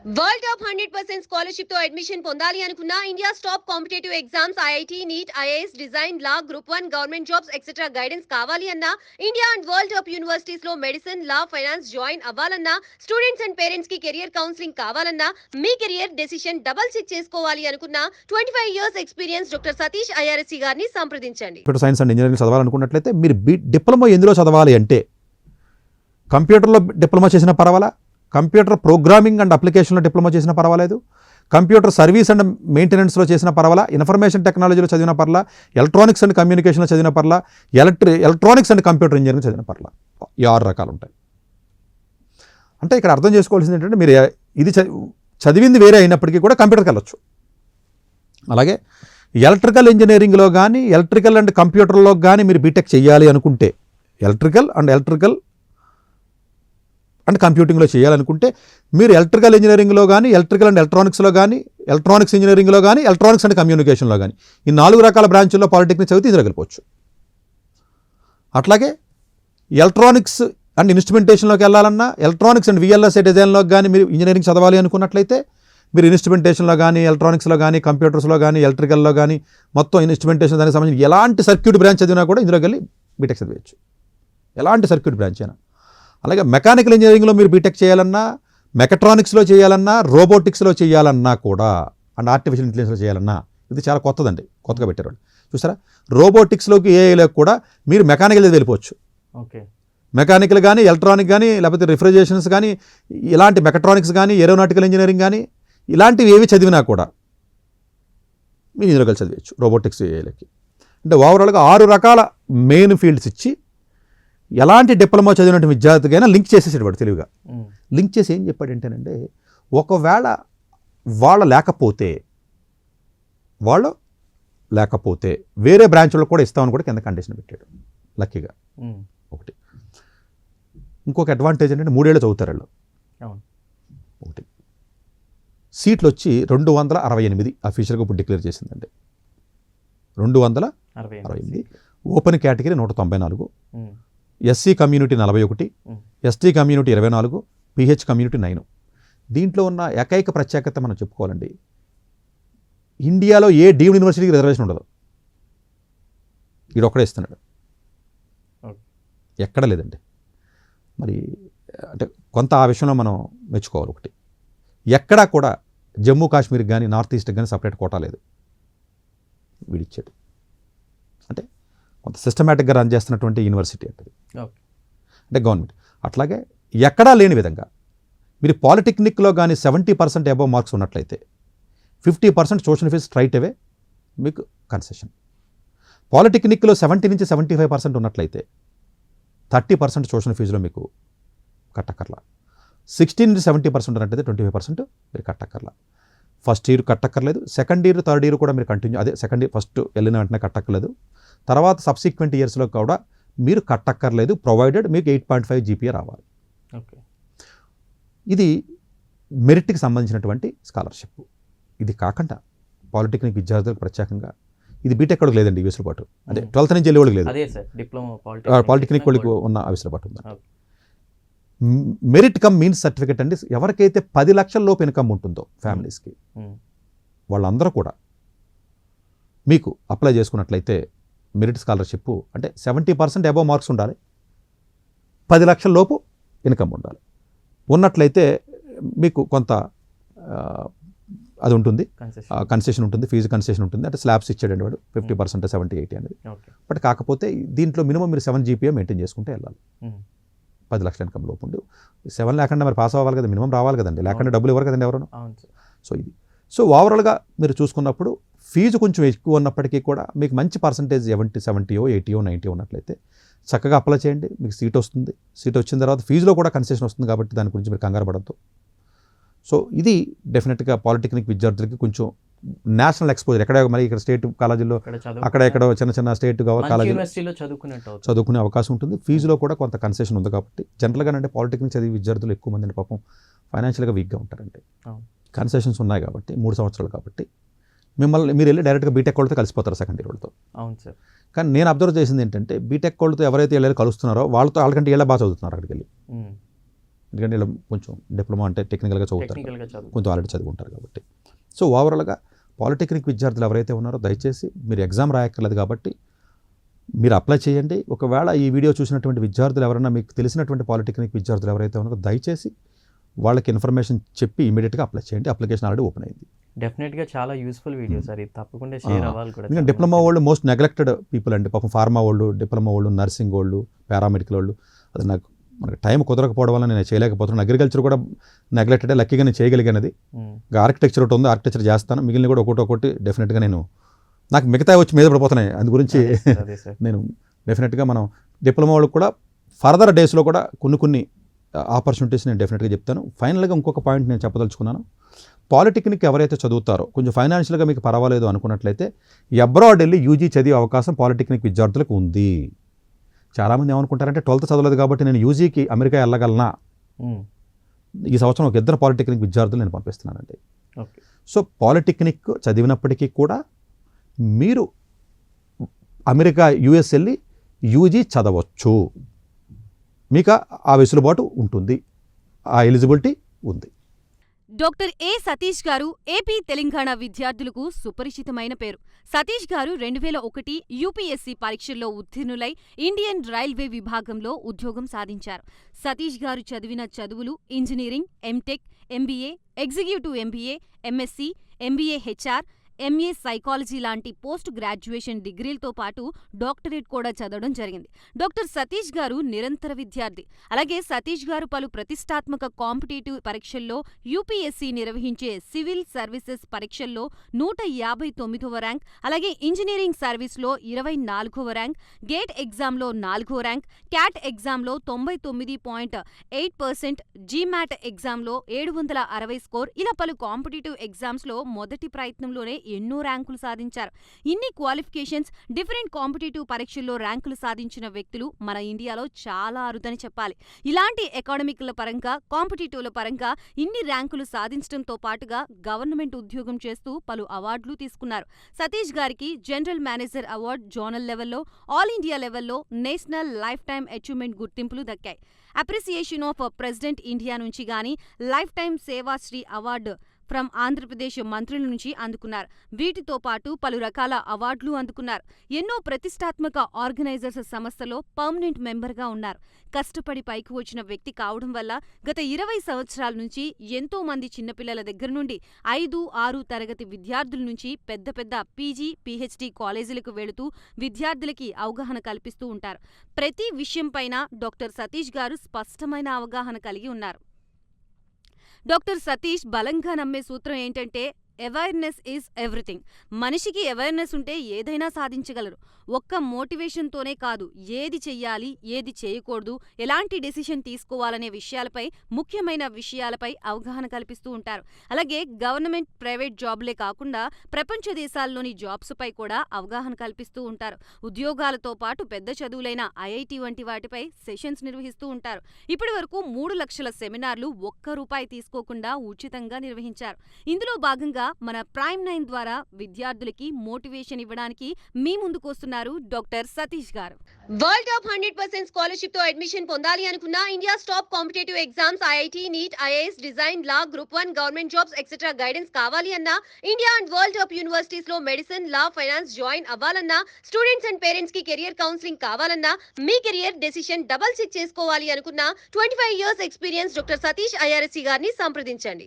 World top 100% scholarship తో admission పొందాలి అనుకున్నా India's top competitive exams IIT NEET IAS design law group 1 government jobs etcetera guidance కావాలి అన్నా India and world top universities లో medicine law finance join అవ్వాలన్నా students and parents కి career counselling కావాలన్నా మీ కెరియర్ డెసిషన్ డబుల్ చెక్ చేసుకోవాలి అనుకున్నా 25 years experience doctor Satish IRSC గారిని సంప్రదించండి. కంప్యూటర్ సైన్స్ అండ్ ఇంజనీరింగ్ చదవాలనుకున్నట్లయితే మీరు డిప్లొమా ఎందులో చదవాలి అంటే కంప్యూటర్లో డిప్లొమా చేసిన పర్వాలా, కంప్యూటర్ ప్రోగ్రామింగ్ అండ్ అప్లికేషన్లో డిప్లొమా చేసిన పర్వాలేదు, కంప్యూటర్ సర్వీస్ అండ్ మెయింటెనెన్స్లో చేసిన పర్వాలా, ఇన్ఫర్మేషన్ టెక్నాలజీలో చదివిన పర్లా, ఎలక్ట్రానిక్స్ అండ్ కమ్యూనికేషన్లో చదివిన పర్లా, ఎలక్ట్రానిక్స్ అండ్ కంప్యూటర్ ఇంజనీరింగ్ చదివిన పర్లా. ఈ 6 రకాలు ఉంటాయి. అంటే ఇక్కడ అర్థం చేసుకోవాల్సింది ఏంటంటే మీరు ఇది చదివింది వేరే అయినప్పటికీ కూడా కంప్యూటర్కి వెళ్ళొచ్చు. అలాగే ఎలక్ట్రికల్ ఇంజనీరింగ్లో కానీ ఎలక్ట్రికల్ అండ్ కంప్యూటర్లో కానీ మీరు బీటెక్ చేయాలి అనుకుంటే ఎలక్ట్రికల్ అండ్ కంప్యూటింగ్లో చేయాలనుకుంటే మీరు ఎలక్ట్రికల్ ఇంజనీరింగ్లో కానీ ఎలక్ట్రికల్ అండ్ ఎలక్ట్రానిక్స్లో కానీ ఎలక్ట్రానిక్స్ ఇంజనీరింగ్లో కానీ ఎలక్ట్రానిక్స్ అండ్ కమ్యూనికేషన్లో కానీ ఈ 4 రకాల బ్రాంచుల్లో పాలిటెక్నిక్ చదివితే ఇందులో వెళ్ళిపోవచ్చు. అట్లాగే ఎలక్ట్రానిక్స్ అండ్ ఇన్స్ట్రుమెంటేషన్లోకి వెళ్ళాలన్నా ఎలక్ట్రానిక్స్ అండ్ విఎల్ఎస్ఐ డిజైన్లోకి కానీ మీరు ఇంజనీరింగ్ చదవాలి అనుకున్నట్లయితే మీరు ఇన్స్ట్రుమెంటేషన్లో కానీ ఎలక్ట్రానిక్స్లో కానీ కంప్యూటర్స్లో కానీ ఎలక్ట్రికల్లో కానీ మొత్తం ఇన్స్ట్రుమెంటేషన్ దానికి సంబంధించి ఎలాంటి సర్క్యూట్ బ్రాంచ్ చదివినా కూడా ఇందులోకి వెళ్ళి బీటెక్ చదివచ్చు, ఎలాంటి సర్క్యూట్ బ్రాంచ్ అయినా. అలాగే మెకానికల్ ఇంజనీరింగ్లో మీరు బీటెక్ చేయాలన్నా, మెకట్రానిక్స్లో చేయాలన్నా, రోబోటిక్స్లో చేయాలన్నా కూడా అండ్ ఆర్టిఫిషియల్ ఇంటెలిజెన్స్లో చేయాలన్నా ఇది చాలా కొత్తదండి, కొత్తగా పెట్టారు వాళ్ళు. చూసారా, రోబోటిక్స్లోకి ఏఐలోకి కూడా మీరు మెకానికల్ వెళ్ళిపోవచ్చు. ఓకే, మెకానికల్ కానీ ఎలక్ట్రానిక్ కానీ లేకపోతే రిఫ్రిజరేషన్స్ కానీ ఇలాంటి మెకట్రానిక్స్ కానీ ఏరోనాటికల్ ఇంజనీరింగ్ కానీ ఇలాంటివి ఏవి చదివినా కూడా మీరు ఇందులో కలిసి చదివచ్చు రోబోటిక్స్ ఏఐలకి. అంటే ఓవరాల్గా 6 రకాల మెయిన్ ఫీల్డ్స్ ఇచ్చి ఎలాంటి డిప్లొమా చదివినటువంటి విద్యార్థికైనా లింక్ చేసేసాడు వాడు తెలివిగా. లింక్ చేసి ఏం చెప్పాడంటేనంటే ఒకవేళ వాళ్ళు లేకపోతే వేరే బ్రాంచ్లో కూడా ఇస్తామని కూడా కింద కండిషన్ పెట్టాడు లక్కీగా. ఒకటి ఇంకొక అడ్వాంటేజ్ ఏంటంటే 3 ఏళ్ళు చదువుతారు వాళ్ళు. ఒకటి సీట్లు వచ్చి 268 అఫీషియల్గా ఇప్పుడు డిక్లేర్ చేసిందండి. 268, open category 194, SC community 41, ST community 24, pH community 9. దీంట్లో ఉన్న ఏకైక ప్రత్యేకత మనం చెప్పుకోవాలండి, ఇండియాలో ఏ డీమ్డ్ యూనివర్సిటీకి రిజర్వేషన్ ఉండదు, వీడు ఒక్కడే ఇస్తున్నాడు, ఎక్కడ లేదండి. మరి అంటే కొంత ఆ విషయంలో మనం మెచ్చుకోవాలి. ఒకటి ఎక్కడా కూడా జమ్మూ కాశ్మీర్కి కానీ నార్త్ ఈస్ట్కి కానీ సపరేట్ కోటా లేదు, వీడిచ్చాడు. అంటే కొంత సిస్టమేటిక్గా రన్ చేస్తున్నటువంటి యూనివర్సిటీ అంటే గవర్నమెంట్. అట్లాగే ఎక్కడా లేని విధంగా మీరు పాలిటెక్నిక్లో కానీ 70% అబవ్ మార్క్స్ ఉన్నట్లయితే 50% ట్యూషన్ ఫీజు స్ట్రైట్ అవే మీకు కన్సెషన్. పాలిటెక్నిక్లో 70 నుంచి 75% ఉన్నట్లయితే 30% ట్యూషన్ ఫీజులో మీకు కట్టక్కర్లా. 16 నుంచి 70% ఉన్నట్లయితే 25% మీరు కట్టక్కర్లా. ఫస్ట్ ఇయర్ కట్టక్కర్లేదు, సెకండ్ ఇయర్ థర్డ్ ఇయర్ కూడా మీరు కంటిన్యూ అదే సెకండ్ ఇయర్ ఫస్ట్ వెళ్ళిన వెంటనే కట్టక్కర్లేదు, తర్వాత సబ్సిక్వెంట్ ఇయర్స్లో కూడా మీరు కట్టక్కర్లేదు, ప్రొవైడెడ్ మీకు 8.5 జీపీఏ రావాలి. ఓకే, ఇది మెరిట్కి సంబంధించినటువంటి స్కాలర్షిప్. ఇది కాకుండా పాలిటెక్నిక్ విద్యార్థులకు ప్రత్యేకంగా ఇది బీటెక్ వాళ్ళకి లేదండి ఈ వెసులుబాటు, అదే 12th నుంచి వెళ్ళే వాళ్ళకి లేదు, పాలిటెక్నిక్ వాళ్ళకి ఉన్న వెసులుబాటు ఉంది. మెరిట్ కమ్ మీన్స్ సర్టిఫికేట్ అండి. ఎవరికైతే 10 లక్షల లోపు ఇన్కమ్ ఉంటుందో ఫ్యామిలీస్కి వాళ్ళందరూ కూడా మీకు అప్లై చేసుకున్నట్లయితే మెరిట్ స్కాలర్షిప్ అంటే 70% అబవ్ మార్క్స్ ఉండాలి, 10 లక్షల లోపు ఇన్కమ్ ఉండాలి, ఉన్నట్లయితే మీకు కొంత అది ఉంటుంది, కన్సెషన్ ఉంటుంది, ఫీజు కన్సెషన్ ఉంటుంది. అంటే స్లాబ్స్ ఇచ్చాడండి వాడు 50%, 70-80 అనేది. బట్ కాకపోతే దీంట్లో మినిమం మీరు 7 జీపీఏ మెయింటైన్ చేసుకుంటే వెళ్ళాలి. 10 లక్షల ఇన్కమ్ లోపు ఉండి 7 లేకుండా మరి పాస్ అవ్వాలి కదా, మినిమం రావాలి కదండి, లేకుండా డబ్బులు ఇవ్వరు కదండి ఎవరు. సో ఓవరాల్గా మీరు చూసుకున్నప్పుడు ఫీజు కొంచెం ఎక్కువ ఉన్నప్పటికీ కూడా మీకు మంచి పర్సంటేజ్ 70, 80, 90 ఉన్నట్లయితే చక్కగా అప్లై చేయండి, మీకు సీట్ వస్తుంది. సీట్ వచ్చిన తర్వాత ఫీజులో కూడా కన్సెషన్ వస్తుంది, కాబట్టి దాని గురించి మీరు కంగారు పడద్దు. సో ఇది డెఫినెట్గా పాలిటెక్నిక్ విద్యార్థులకి కొంచెం నేషనల్ ఎక్స్పోజర్. ఎక్కడ మరి ఇక్కడ స్టేట్ కాలేజీలో అక్కడ చిన్న స్టేట్ కాలేజీలో చదువుకునే అవకాశం ఉంటుంది. ఫీజులో కూడా కొంత కన్సెషన్ ఉంది, కాబట్టి జనరల్గా అంటే పాలిటెక్నిక్ చదివే విద్యార్థులు ఎక్కువ మంది పాపం ఫైనాన్షియల్గా వీక్గా ఉంటారండి. కన్సెషన్స్ ఉన్నాయి కాబట్టి 3 సంవత్సరాలు కాబట్టి మీరు వెళ్ళి డైరెక్ట్గా బీటెక్ వాళ్ళతో కలిసిపోతారు సెకండ్ ఇయర్ వాళ్ళతో. అవును సార్. కానీ నేను అబ్జర్వ్ చేసింది ఏంటంటే బీటెక్ వాళ్ళతో ఎవరైతే వెళ్ళి కలుస్తున్నారో వాళ్ళకంటే ఏళ్ళ బాగా చదువుతున్నారు అక్కడికి వెళ్ళి. ఎందుకంటే వీళ్ళు కొంచెం డిప్లొమా అంటే టెక్నికల్గా చదువుతారు, టెక్నికల్గా చదువు. కొంచెం ఆల్రెడీ చదువుకుంటారు కాబట్టి. సో ఓవరాల్గా పాలిటెక్నిక్ విద్యార్థులు ఎవరైతే ఉన్నారో దయచేసి మీరు ఎగ్జామ్ రాయక్కర్లేదు కాబట్టి మీరు అప్లై చేయండి. ఒకవేళ ఈ వీడియో చూసినటువంటి విద్యార్థులు ఎవరైనా మీకు తెలిసినటువంటి పాలిటెక్నిక్ విద్యార్థులు ఎవరైతే ఉన్నారో దయచేసి వాళ్ళకి ఇన్ఫర్మేషన్ చెప్పి ఇమీడియట్గా అప్లై చేయండి. అప్లికేషన్ ఆల్రెడీ ఓపెన్ అయింది. డెఫినెట్గా చాలా యూస్ఫుల్ వీడియో సార్, ఇది తప్పకుండా షేర్ అవ్వాలి కూడా. ఎందుకంటే డిప్లొమా వాళ్ళు మోస్ట్ నెగ్లెక్టెడ్ పీపుల్ అండి. పాపం ఫార్మా వాళ్ళు, డిప్లొమా వాళ్ళు, నర్సింగ్ వాళ్ళు, పారామెడికల్ వాళ్ళు. అది మనకి టైం కుదరకపోవడం వల్ల నేను చేయలేకపోతున్నాను. అగ్రికల్చర్ కూడా నెగ్లెక్టెడ్, లక్కీగా నేను చేయగలిగానది. ఇంకా ఆర్కిటెక్చర్ ఒకటి ఉంది, ఆర్కిటెక్చర్ చేస్తాను. మిగిలిన కూడా ఒకటి డెఫినెట్గా నాకు మిగతా వచ్చి మీద పడిపోతున్నాయి. అందు గురించి నేను డెఫినెట్గా మనం డిప్లొమా వాళ్ళకి కూడా ఫర్దర్ డేస్లో కూడా కొన్ని ఆపర్చునిటీస్ నేను డెఫినెట్గా చెప్తాను. ఫైనల్గా ఇంకొక పాయింట్ నేను చెప్పదలుచుకున్నాను. పాలిటెక్నిక్ ఎవరైతే చదువుతారో కొంచెం ఫైనాన్షియల్గా మీకు పర్వాలేదు అనుకున్నట్లయితే అబ్రాడ్ వెళ్ళి యూజీ చదివే అవకాశం పాలిటెక్నిక్ విద్యార్థులకు ఉంది. చాలామంది ఏమనుకుంటారంటే 12th చదవలేదు కాబట్టి నేను యూజీకి అమెరికా వెళ్ళగలనా. ఈ సంవత్సరం ఒక 2 పాలిటెక్నిక్ విద్యార్థులు నేను పంపిస్తున్నానండి. సో పాలిటెక్నిక్ చదివినప్పటికీ కూడా మీరు అమెరికా యుఎస్ వెళ్ళి యూజీ చదవచ్చు. మీకు ఆ వెసులుబాటు ఉంటుంది, ఆ ఎలిజిబిలిటీ ఉంది. డాక్టర్ ఏ సతీష్ గారు ఏపీ తెలంగాణ విద్యార్థులకు సుపరిచితమైన పేరు. సతీష్ గారు 2001 యూపీఎస్సీ పరీక్షల్లో ఉత్తీర్ణులై ఇండియన్ రైల్వే విభాగంలో ఉద్యోగం సాధించారు. సతీష్ గారు చదివిన చదువులు engineering, MTech, MBA, executive MBA, MSc, MBA HR, MA psychology లాంటి పోస్ట్ గ్రాడ్యుయేషన్ డిగ్రీలతో పాటు డాక్టరేట్ కూడా చదవడం జరిగింది. డాక్టర్ సతీష్ గారు నిరంతర విద్యార్థి. అలాగే సతీష్ గారు పలు ప్రతిష్టాత్మక కాంపిటేటివ్ పరీక్షల్లో యూపీఎస్సీ నిర్వహించే సివిల్ సర్వీసెస్ పరీక్షల్లో 159వ ర్యాంక్, అలాగే ఇంజనీరింగ్ సర్వీస్లో 24వ ర్యాంక్, గేట్ ఎగ్జామ్లో 4వ ర్యాంక్, క్యాట్ ఎగ్జామ్లో 99.8%, జీమాట్ ఎగ్జామ్లో 760 స్కోర్, ఇలా పలు కాంపిటేటివ్ ఎగ్జామ్స్లో మొదటి ప్రయత్నంలోనే ఎన్నో ర్యాంకులు సాధించారు. ఇన్ని క్వాలిఫికేషన్స్, డిఫరెంట్ కాంపిటేటివ్ పరీక్షల్లో ర్యాంకులు సాధించిన వ్యక్తులు మన ఇండియాలో చాలా అరుదని చెప్పాలి. ఇలాంటి అకాడమిక్ల పరంగా, కాంపిటేటివ్ల పరంగా ఇన్ని ర్యాంకులు సాధించడంతో పాటుగా గవర్నమెంట్ ఉద్యోగం చేస్తూ పలు అవార్డులు తీసుకున్నారు. సతీష్ గారికి జనరల్ మేనేజర్ అవార్డు జోనల్ లెవెల్లో, ఆల్ ఇండియా లెవెల్లో, నేషనల్ లైఫ్ టైమ్ అచీవ్మెంట్ గుర్తింపులు దక్కాయి. అప్రిసియేషన్ ఆఫ్ ప్రెసిడెంట్ ఇండియా నుంచి గానీ life time Sevashri award from Andhra Pradesh మంత్రుల నుంచి అందుకున్నారు. వీటితో పాటు పలు రకాల అవార్డులు అందుకున్నారు. ఎన్నో ప్రతిష్టాత్మక ఆర్గనైజర్స్ సంస్థలో పర్మనెంట్ మెంబర్గా ఉన్నారు. కష్టపడి పైకి వచ్చిన వ్యక్తి కావడం వల్ల గత 20 సంవత్సరాల నుంచి ఎంతో మంది చిన్నపిల్లల దగ్గర నుండి 5, 6 తరగతి విద్యార్థుల నుంచి పెద్ద పెద్ద పీజీ, పీహెచ్డీ కాలేజీలకు వెళుతూ విద్యార్థులకి అవగాహన కల్పిస్తూ ఉంటారు. ప్రతి విషయంపైన డాక్టర్ సతీష్ గారు స్పష్టమైన అవగాహన కలిగి ఉన్నారు. డాక్టర్ సతీష్ బలంగా నమ్మే సూత్రం ఏంటంటే అవేర్నెస్ ఈజ్ ఎవ్రీథింగ్. మనిషికి అవేర్నెస్ ఉంటే ఏదైనా సాధించగలరు. ఒక్క మోటివేషన్తోనే కాదు, ఏది చెయ్యాలి, ఏది చేయకూడదు, ఎలాంటి డెసిషన్ తీసుకోవాలనే విషయాలపై, ముఖ్యమైన విషయాలపై అవగాహన కల్పిస్తూ ఉంటారు. అలాగే గవర్నమెంట్, ప్రైవేట్ జాబ్లే కాకుండా ప్రపంచ దేశాల్లోని జాబ్స్పై కూడా అవగాహన కల్పిస్తూ ఉంటారు. ఉద్యోగాలతో పాటు పెద్ద చదువులైన ఐఐటి వంటి వాటిపై సెషన్స్ నిర్వహిస్తూ ఉంటారు. ఇప్పటి వరకు 3 లక్షల సెమినార్లు ₹1 తీసుకోకుండా ఉచితంగా నిర్వహించారు. ఇందులో భాగంగా మన ప్రైమ్ 9 ద్వారా విద్యార్థులకి మోటివేషన్ ఇవ్వడానికి మీ ముందుకు వస్తున్నారు డాక్టర్ సతీష్ గారు. వరల్డ్ టాప్ 100% స్కాలర్షిప్ తో అడ్మిషన్ పొందాలి అనుకున్నా India top competitive exams IIT, NEET, IAS, design, law, group 1, government jobs etcetera guidance కావాలి అన్నా, India and world top universities లో మెడిసిన్, లా, ఫైనాన్స్ జాయిన్ అవ్వాలన్నా, స్టూడెంట్స్ అండ్ పేరెంట్స్ కి career counselling కావాలన్నా, మీ కెరియర్ డెసిషన్ డబుల్ చెక్ చేసుకోవాలి అనుకున్నా 25 years experience doctor Satish IRSC గారిని సంప్రదించండి.